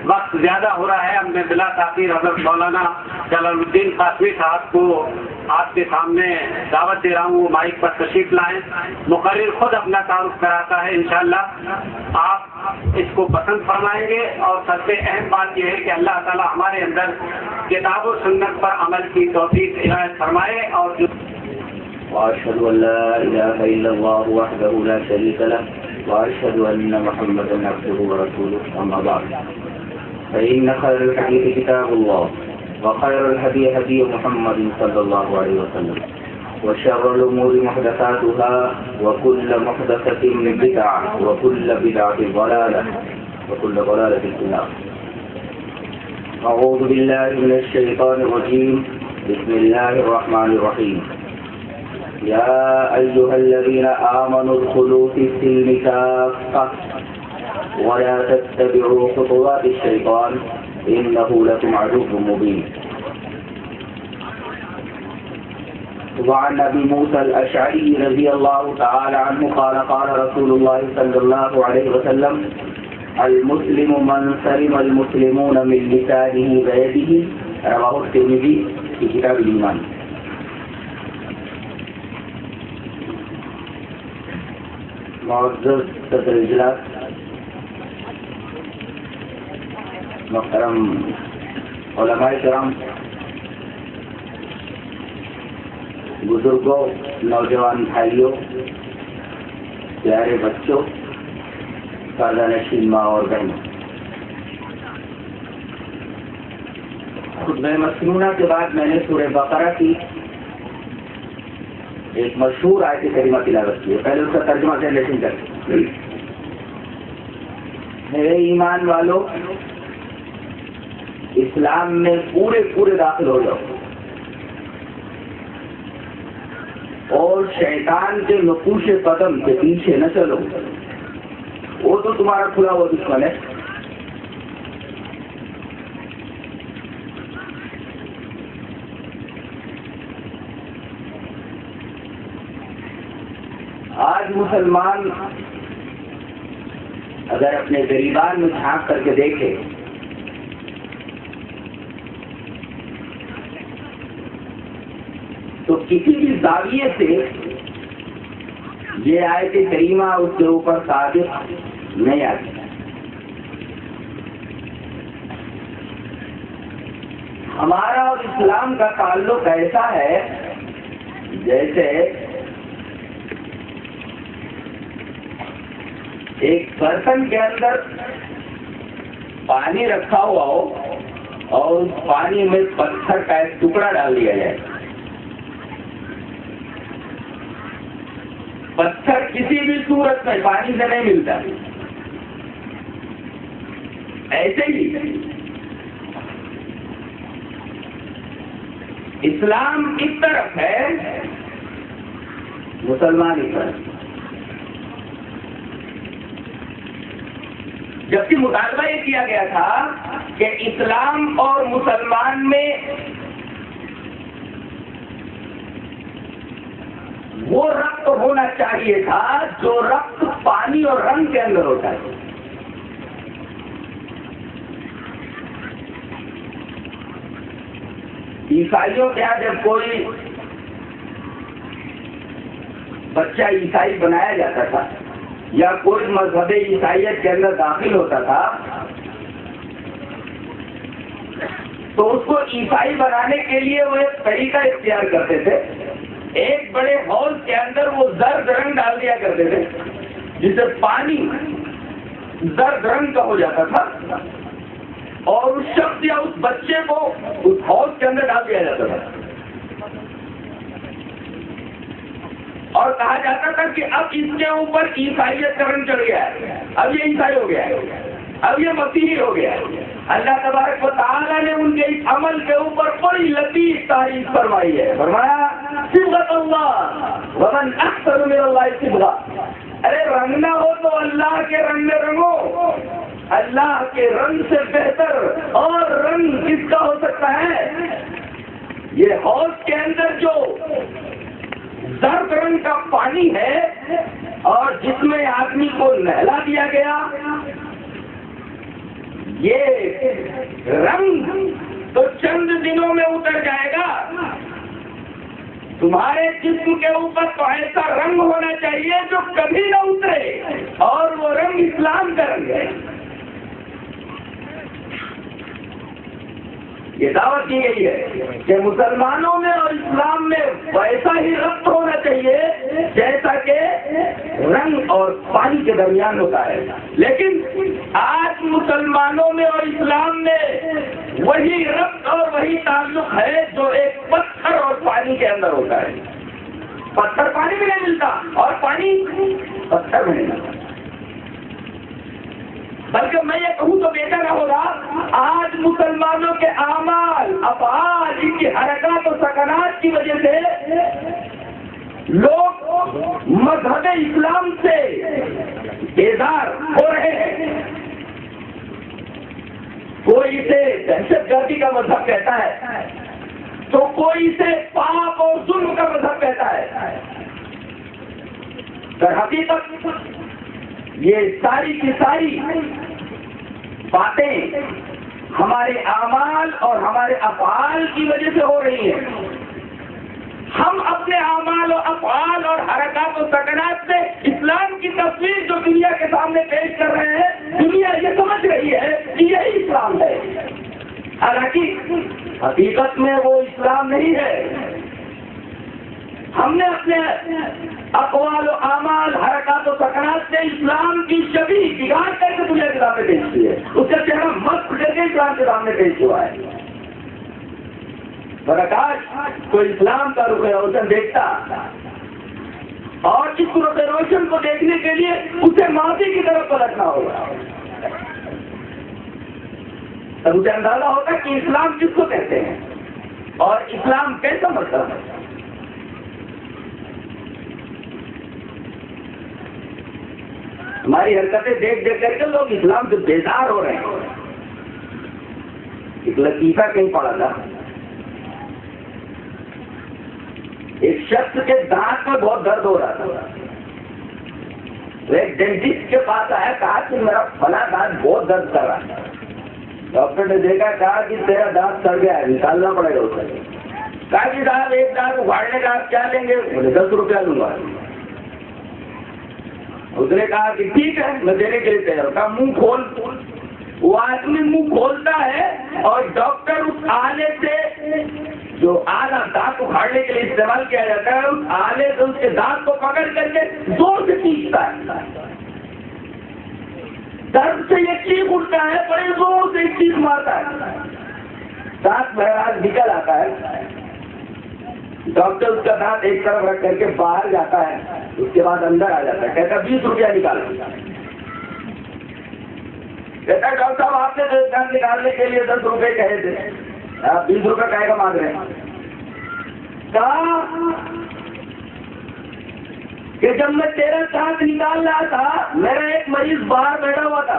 وقت زیادہ ہو رہا ہے، اب میں بلا تاخیر حضرت مولانا جلال الدین قاسمی صاحب کو آپ کے سامنے دعوت دے رہا ہوں، وہ مائک پر تشریف لائیں۔ مقرر خود اپنا تعارف کراتا ہے، انشاءاللہ آپ اس کو پسند فرمائیں گے۔ اور سب سے اہم بات یہ ہے کہ اللہ تعالی ہمارے اندر کتاب و سنت پر عمل کی توفیق عنایت فرمائے۔ اور وأشهد أن لا إله إلا الله وحده لا شريك له وأشهد أن محمدا عبده ورسوله أما بعد فإن خير الحديث كتاب الله وخير الهدي هدي محمد صلى الله عليه وسلم وشر الأمور محدثاتها وكل محدثة بدعة وكل بدعة ضلالة وكل ضلالة في النار. أعوذ بالله من الشيطان الرجيم. بسم الله الرحمن الرحيم. يا أيها الذين آمنوا ادخلوا في السلم كافة ولا تتبعوا خطوات الشيطان إنه لكم عدو مبين. وعن أبي موسى الأشعري رضي الله تعالى عنه قال قال رسول الله صلى الله عليه وسلم المسلم من سلم المسلمون من لسانه ويده. رواه الترمذي في كتاب الإيمان. معزز صدر اجلاس، محترم علماء کرام، بزرگوں، نوجوان بھائیوں، پیارے بچوں، سادہ نشین ماں اور بہنوں، خطبہ مسنونہ کے بعد میں نے سورہ بقرہ کی ایک مشہور آیت کریمہ تلاوت کی ہے۔ پہلے اس کا ترجمہ سے لیسن کرتے میرے ایمان والو، اسلام میں پورے داخل ہو جاؤ اور شیطان کے نقوش قدم کے پیچھے نہ چلو، وہ تو تمہارا کھلا ہوا دشمن ہے۔ آج مسلمان اگر اپنے غریبان میں جھانک کر کے دیکھے تو کسی بھی زاویے سے یہ آیت کریمہ اس کے اوپر ثابت نہیں آتی۔ ہمارا اور اسلام کا تعلق ایسا ہے جیسے ایک برتن کے اندر پانی رکھا ہوا ہو اور اس پانی میں پتھر کا ایک ٹکڑا ڈال دیا جائے۔ پتھر کسی بھی صورت میں پانی سے نہیں ملتا۔ ایسے ہی اسلام ایک طرف ہے، مسلمان ایک طرف۔ جبکہ مطالبہ یہ کیا گیا تھا کہ اسلام اور مسلمان میں وہ ربط ہونا چاہیے تھا جو ربط پانی اور رنگ کے اندر ہوتا ہے۔ عیسائیوں کے یہاں جب کوئی بچہ عیسائی بنایا جاتا تھا یا کوئی مذہب عیسائیت کے اندر داخل ہوتا تھا تو اس کو عیسائی بنانے کے لیے وہ ایک طریقہ اختیار کرتے تھے۔ ایک بڑے ہال کے اندر وہ زرد رنگ ڈال دیا کرتے تھے جس سے پانی زرد رنگ کا ہو جاتا تھا اور اس شخص یا اس بچے کو اس ہال کے اندر ڈال دیا جاتا تھا اور کہا جاتا تھا کہ اب اس کے اوپر عیسائیت کا رنگ چڑھ گیا ہے، اب یہ عیسائی ہو گیا ہے، اب یہ مسیحی ہو گیا ہے۔ اللہ تبارک و تعالیٰ نے ان کے اس عمل کے اوپر بڑی لطیف تعریف فرمائی ہے۔ فرمایا صبغۃ اللہ ومن احسن من اللہ صبغہ، ارے رنگنا ہو تو اللہ کے رنگ میں رنگو، اللہ کے رنگ سے بہتر اور رنگ کس کا ہو سکتا ہے؟ یہ حوض کے اندر جو زرد رنگ کا پانی ہے اور جس میں آدمی کو نہلا دیا گیا، یہ رنگ تو چند دنوں میں اتر جائے گا. تمہارے جسم کے اوپر تو ایسا رنگ ہونا چاہیے جو کبھی نہ اترے، اور وہ رنگ اسلام کا رنگ ہے. یہ دعوت کی گئی ہے کہ مسلمانوں میں اور اسلام میں ویسا ہی ربط ہونا چاہیے جیسا کہ رنگ اور پانی کے درمیان ہوتا ہے. لیکن آج مسلمانوں میں اور اسلام میں وہی ربط اور وہی تعلق ہے جو ایک پتھر اور پانی کے اندر ہوتا ہے. پتھر پانی میں نہیں ملتا اور پانی پتھر میں نہیں ملتا. بلکہ میں یہ کہوں تو بہتر نہ ہوگا، آج مسلمانوں کے اعمال افعال، ان کی حرکات و سکنات کی وجہ سے لوگ مذہب اسلام سے بیزار ہو رہے ہیں. کوئی اسے دہشت گردی کا مذہب کہتا ہے تو کوئی اسے پاپ اور ظلم کا مذہب کہتا ہے. در حقیقت یہ ساری کی ساری باتیں ہمارے اعمال اور ہمارے افعال کی وجہ سے ہو رہی ہیں. ہم اپنے اعمال و افعال اور حرکات و سکنات سے اسلام کی تصویر جو دنیا کے سامنے پیش کر رہے ہیں، دنیا یہ سمجھ رہی ہے کہ یہی اسلام ہے. حالانکہ حقیقت میں وہ اسلام نہیں ہے. ہم نے اپنے اقوال و اعمال، حرکات و سکنات سے اسلام کی شبیہ بگاڑ کر کے دنیا کے سامنے پیش کی ہے. اس کا چہرہ مست کر کے اسلام کے سامنے پیش ہوا ہے. برکاش کوئی اسلام کا رخ روشن دیکھتا اور اس رخ روشن کو دیکھنے کے لیے اسے ماضی کی طرف پلٹنا ہوگا، تب اسے اندازہ ہوگا کہ اسلام کس کو کہتے ہیں اور اسلام کیسا مطلب ہے. ہماری حرکتیں دیکھ دیکھ کر کے لوگ اسلام سے بیزار ہو رہے ہیں. ایک لطیفہ کہیں پڑا تھا، ایک شخص کے دانت میں بہت درد ہو رہا تھا. ایک ڈینٹسٹ کے پاس آیا، کہا کہ میرا فلاں دانت بہت درد کر رہا ہے. ڈاکٹر نے دیکھا، کہا کہ تیرا دانت سڑ گیا ہے، نکالنا پڑے گا اسے. کہا کہ صاحب ایک دانت اگاڑنے کا آپ کیا لیں گے؟ مجھے 10 روپیہ دوں گا. اس نے کہا کہ ٹھیک ہے میں دینے کے لیے تیار ہوں. کہا منہ کھول. وہ آدمی منہ کھولتا ہے اور ڈاکٹر اس آلے سے جو آلہ دانت اکھاڑنے کے لیے استعمال کیا جاتا ہے، اس آلے سے اس کے دانت کو پکڑ کر کے زور سے کھینچتا ہے. درد سے یہ چیخ اٹھتا ہے، بڑے زور سے چیخ مارتا ہے. دانت بہرحال نکل آتا ہے. ڈاکٹر اس کا دانت ایک طرف رکھ کر کے باہر جاتا ہے، اس کے بعد اندر آ جاتا ہے. کہتا 20 روپیہ نکالو. کہتا ہے ڈاکٹر صاحب آپ نے دانت نکالنے کے لیے 10 روپے کہے تھے، آپ 20 روپے کہے کا مانگ رہے ہیں. کہا کہ جب میں تیرا دانت نکال رہا تھا میرا ایک مریض باہر بیٹھا ہوا تھا،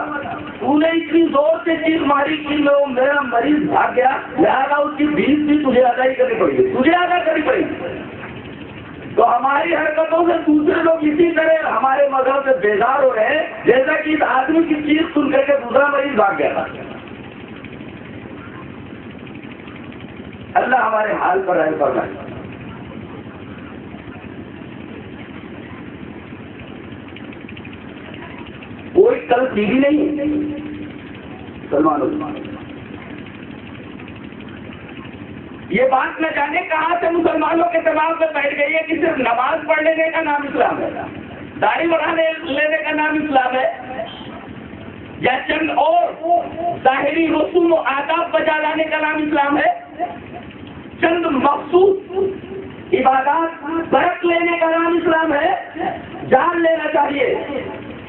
تو نے اتنی زور سے چیخ ماری کہ میرا مریض بھاگ گیا، لہٰذا اس کی فیس بھی تجھے ادا ہی کرنی پڑی، تجھے ادا کرنی پڑی. تو ہماری حرکتوں سے دوسرے لوگ اسی طرح ہمارے مذہب سے بیزار ہو رہے ہیں جیسا کہ اس آدمی کی چیخ سن کر کے دوسرا مریض بھاگ گیا تھا. اللہ ہمارے حال پر رحم فرمائے. کوئی کل ٹی وی نہیں مسلمانوں. یہ بات نہ جانے کہاں سے مسلمانوں کے دماغ میں بیٹھ گئی ہے کہ صرف نماز پڑھ لینے کا نام اسلام ہے، داڑھی بڑھانے لینے کا نام اسلام ہے، یا چند اور ظاہری رسوم و آداب بجا لانے کا نام اسلام ہے، چند مخصوص عبادات برت لینے کا نام اسلام ہے. جان لینا چاہیے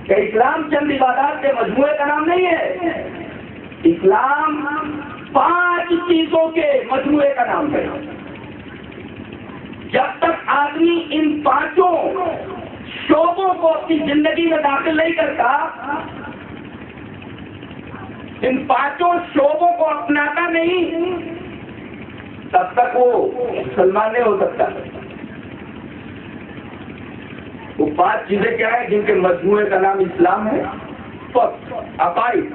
کہ اسلام چند عبادات کے مجموعے کا نام نہیں ہے. اسلام 5 چیزوں کے مجموعے کا نام ہے. جب تک آدمی ان 5 شعبوں کو اپنی زندگی میں داخل نہیں کرتا، ان 5 شعبوں کو اپناتا نہیں، تب تک وہ مسلمان نہیں ہو سکتا. وہ 5 چیزیں کیا ہے جن کے مجموعے کا نام اسلام ہے؟ عقائد،